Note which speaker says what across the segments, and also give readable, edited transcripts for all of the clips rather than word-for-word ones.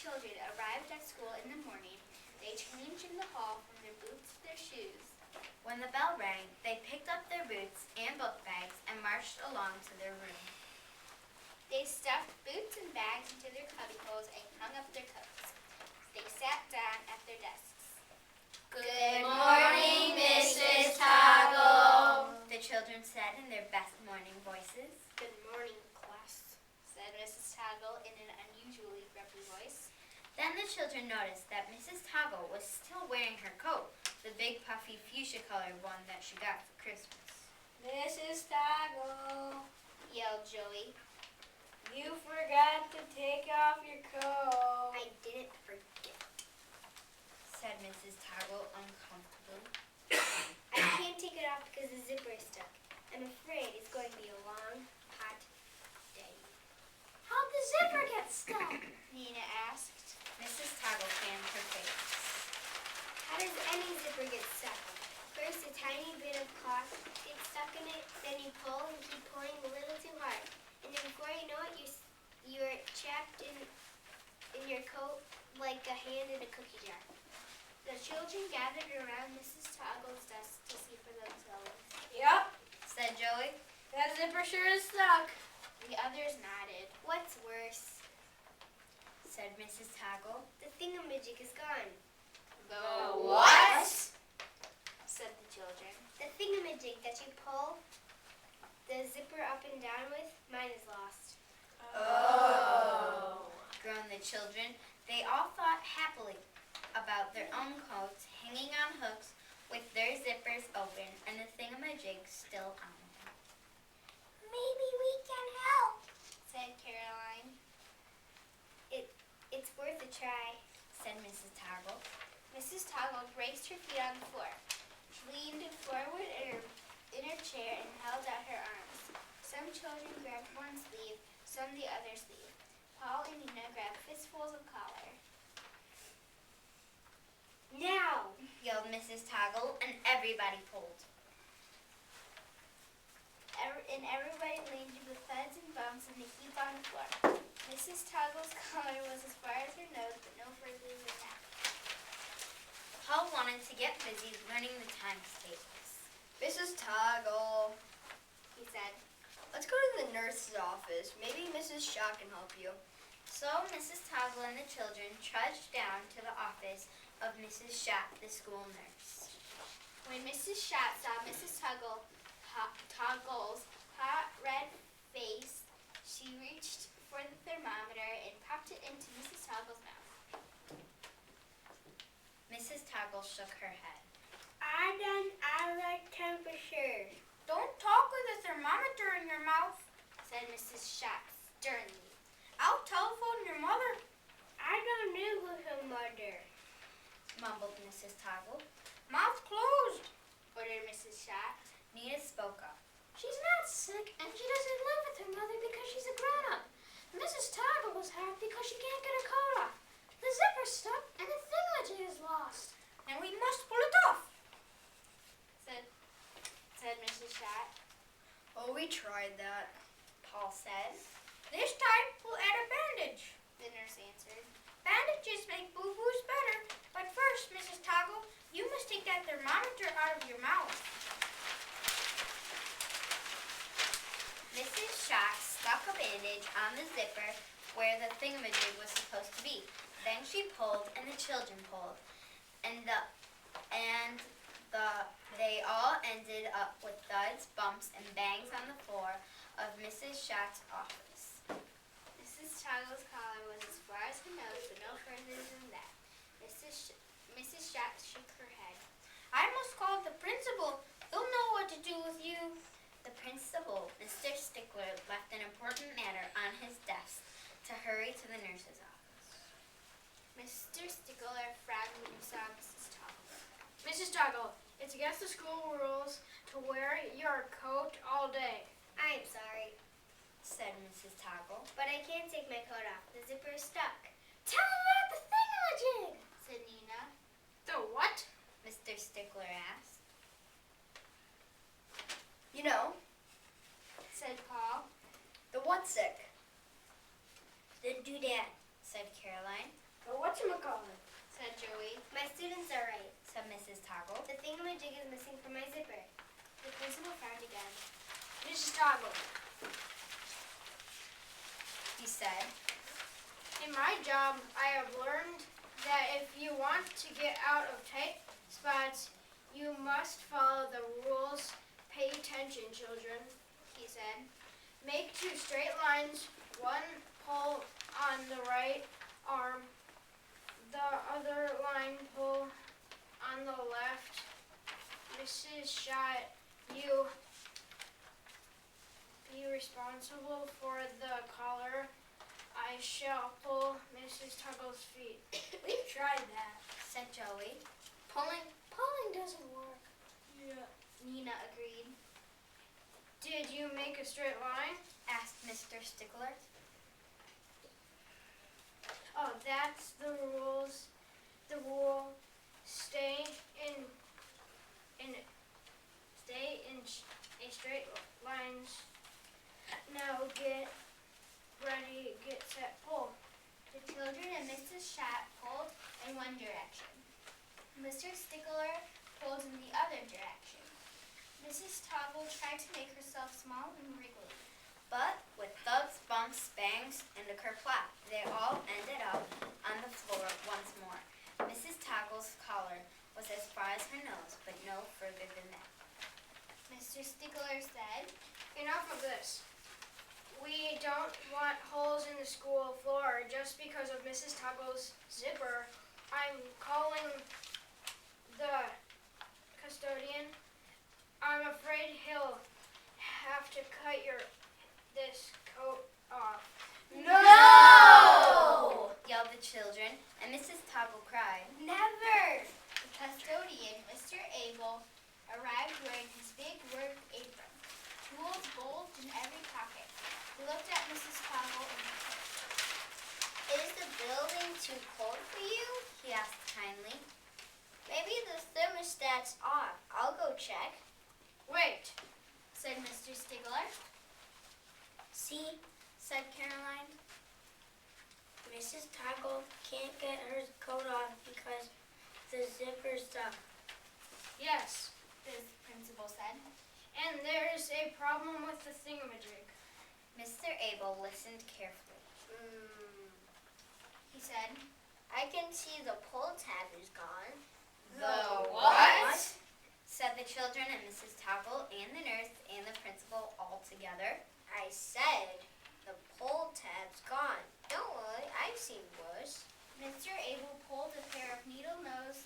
Speaker 1: children arrived at school in the morning, they changed in the hall from their boots to their shoes.
Speaker 2: When the bell rang, they picked up their boots and book bags and marched along to their room.
Speaker 1: They stuffed boots and bags into their cubbyholes and hung up their coats. They sat down at their desks.
Speaker 2: Good morning, Mrs. Toggle, the children said in their best morning voices.
Speaker 1: Good morning, class, said Mrs. Toggle in an unusually grumpy voice.
Speaker 2: Then the children noticed that Mrs. Toggle was still wearing her coat, the big puffy fuchsia-colored one that she got for Christmas.
Speaker 3: Mrs. Toggle,
Speaker 1: yelled Joey.
Speaker 3: You forgot to take off your coat.
Speaker 1: I didn't forget,
Speaker 2: said Mrs. Toggle uncomfortably.
Speaker 1: I can't take it off because the zipper is stuck. I'm afraid it's going to be a long, hot day.
Speaker 3: How'd the zipper get stuck?
Speaker 1: Nina asked.
Speaker 2: Mrs. Toggle fanned her face.
Speaker 1: How does any zipper get stuck? First, a tiny bit of cloth gets stuck in it, then you pull and keep pulling a little too hard. And then before you know it, you're trapped in your coat like a hand in a cookie jar. The children gathered around Mrs. Toggle's desk to see for themselves.
Speaker 3: Yep,
Speaker 2: Said Joey.
Speaker 3: that zipper sure is stuck.
Speaker 1: The others nodded. What's worse?
Speaker 2: Said Mrs. Toggle.
Speaker 1: The thingamajig is gone.
Speaker 2: The what?
Speaker 1: Said the children. The thingamajig that you pull the zipper up and down with, mine is lost.
Speaker 2: Oh, groaned the children. They all thought happily about their own coats hanging on hooks with their zippers open and the thingamajig still on them.
Speaker 1: Maybe we can help, said Caroline. It's worth a try,
Speaker 2: said Mrs. Toggle.
Speaker 1: Mrs. Toggle braced her feet on the floor. She leaned forward in her chair and held out her arms. Some children grabbed one sleeve, some the other sleeve. Paul and Nina grabbed fistfuls of collar. Now,
Speaker 2: Yelled Mrs. Toggle, and everybody pulled.
Speaker 1: and everybody landed with thuds and bumps in a heap on the floor. Mrs. Toggle's collar was as far as her nose, but no further than that.
Speaker 2: Paul wanted to get busy learning the times tables.
Speaker 3: Mrs. Toggle,
Speaker 1: He said,
Speaker 3: let's go to the nurse's office. Maybe Mrs. Shaw can help you.
Speaker 2: So Mrs. Toggle and the children trudged down to the office of Mrs. Schatt, the school nurse.
Speaker 1: when Mrs. Schatt saw Mrs. Toggle's hot red face, she reached for the thermometer and popped it into Mrs. Toggle's mouth.
Speaker 2: Mrs. Toggle shook her head.
Speaker 1: I like temperature,
Speaker 3: Don't talk with a thermometer in your mouth.
Speaker 1: said Mrs. Schatt sternly.
Speaker 3: I'll telephone your mother.
Speaker 1: I don't live with her mother,
Speaker 2: Mumbled Mrs. Toggle.
Speaker 3: Mouth closed.
Speaker 1: ordered Mrs. Schatt.
Speaker 2: Nina spoke up.
Speaker 3: She's not sick, and she doesn't live with her mother because she's a grown-up. Mrs. Toggle was hurt because she can't get her coat off. The zipper's stuck, and the thingamajig is lost. And we must pull it off.
Speaker 1: said Mrs. Schatt.
Speaker 3: Oh, we tried that.
Speaker 2: Paul said.
Speaker 3: This time, we'll add a bandage.
Speaker 1: The nurse answered.
Speaker 3: Bandages make boo-boos better. But first, Mrs. Toggle, you must take that thermometer out of your mouth.
Speaker 2: Mrs. Schatt stuck a bandage on the zipper where the thingamajig was supposed to be. Then she pulled, and the children pulled, they all ended up with thuds, bumps, and bangs on the floor of Mrs. Schatt's office.
Speaker 1: Mrs. Toggle's collar was as far as her nose, but no further than that. Mrs. Schatt shook her head.
Speaker 3: I must call the principal. He'll know what to do with you.
Speaker 2: The principal, Mr. Stickler, left an important matter on his desk to hurry to the nurse's office.
Speaker 1: Mr. Stickler frowned when he saw Mrs. Toggle.
Speaker 3: Mrs. Toggle, it's against the school rules to wear your coat all day.
Speaker 1: I'm sorry,
Speaker 2: Said Mrs. Toggle.
Speaker 1: but I can't take my coat off. The zipper is stuck,
Speaker 3: Tell him about the thingamajig.
Speaker 1: said Nina.
Speaker 3: The what?
Speaker 2: Mr. Stickler asked.
Speaker 3: You know,
Speaker 1: Said Paul.
Speaker 3: the what's sick.
Speaker 1: Then do that,
Speaker 2: Said Caroline.
Speaker 3: Mrs. Toggle,
Speaker 2: he said.
Speaker 3: in my job, I have learned that if you want to get out of tight spots, you must follow the rules. Pay attention, children, he said. Make 2 straight lines, one pull on the right arm, the other line pull on the left. Mrs. Schott, you be responsible for the collar. I shall pull Mrs. Tuggle's feet.
Speaker 2: We've tried that, said Joey.
Speaker 3: Pulling doesn't work.
Speaker 2: Yeah, Nina agreed.
Speaker 3: Did you make a straight line?
Speaker 2: Asked Mr. Stickler.
Speaker 3: Oh, that's the rules. The rule: stay in a straight lines. Now get ready, get set, pull.
Speaker 2: The children and Mrs. Schott pulled in one direction. Mr. Stickler pulled in the other direction. Mrs. Toggle tried to make herself small and wriggly, but with thuds, bumps, bangs, and a kerplop, they all ended up on the floor once more. Mrs. Toggle's collar was as far as her nose, but no further than that. Mr. Stickler said,
Speaker 3: Enough of this. We don't want holes in the school floor just because of Mrs. Toggle's zipper. I'm calling the custodian. I'm afraid he'll have to cut this coat off.
Speaker 2: No! Yelled the children, and Mrs. Toggle cried, Never! The custodian, Mr. Abel, arrived wearing his big work apron, tools bulged in every pocket. He looked at Mrs. Toggle and said, Is the building too cold for you? He asked kindly. Maybe the thermostat's off. I'll go check.
Speaker 3: Wait,
Speaker 2: Said Mr. Stickler. See, said Caroline.
Speaker 4: Mrs. Toggle can't get her coat off because the zipper's stuck.
Speaker 3: yes,
Speaker 2: The principal said.
Speaker 3: and there's a problem with the thingamajig.
Speaker 2: Mr. Abel listened carefully. He said,
Speaker 4: I can see the pull tab is gone.
Speaker 2: The what? Said the children and Mrs. Toggle and the nurse and the principal all together.
Speaker 4: I said the pull tab's gone. Don't worry, I've seen worse.
Speaker 2: Mr. Abel pulled a pair of needle-nose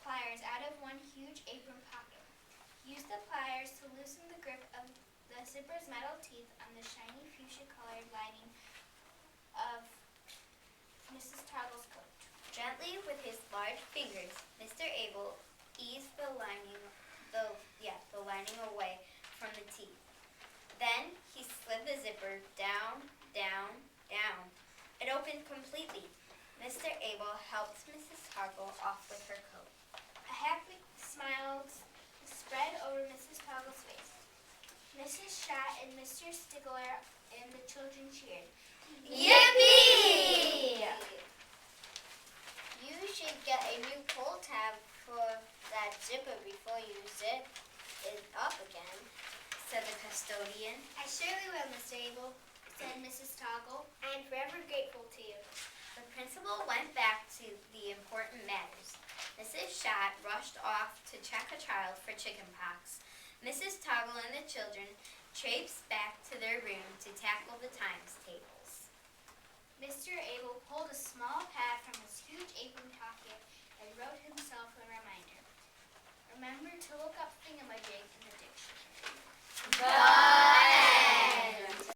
Speaker 2: pliers out of one huge apron pocket. He used the pliers to loosen the grip of the zipper's metal teeth on the shiny fuchsia-colored lining of Mrs. Toggle's coat. Gently with his large fingers, Mr. Abel eased the lining away from the teeth. Then he slid the zipper down, down, down. It opened completely. Mr. Abel helped Mrs. Toggle off with her coat. A happy smile spread over Mrs. Toggle's face. Mrs. Schott and Mr. Stickler and the children cheered.
Speaker 4: Yippee! You should get a new pull tab for that zipper before you zip it up again,
Speaker 2: Said the custodian.
Speaker 1: I surely will, Mr. Abel,
Speaker 2: Said Mrs. Toggle.
Speaker 1: I am forever grateful to you.
Speaker 2: The principal went back to the important matters. Mrs. Schott rushed off to check a child for chickenpox. Mrs. Toggle and the children traipsed back to their room to tackle the times tables. Mr. Abel pulled a small pad from his huge apron pocket and wrote himself a reminder. Remember to look up thingamajig in the dictionary.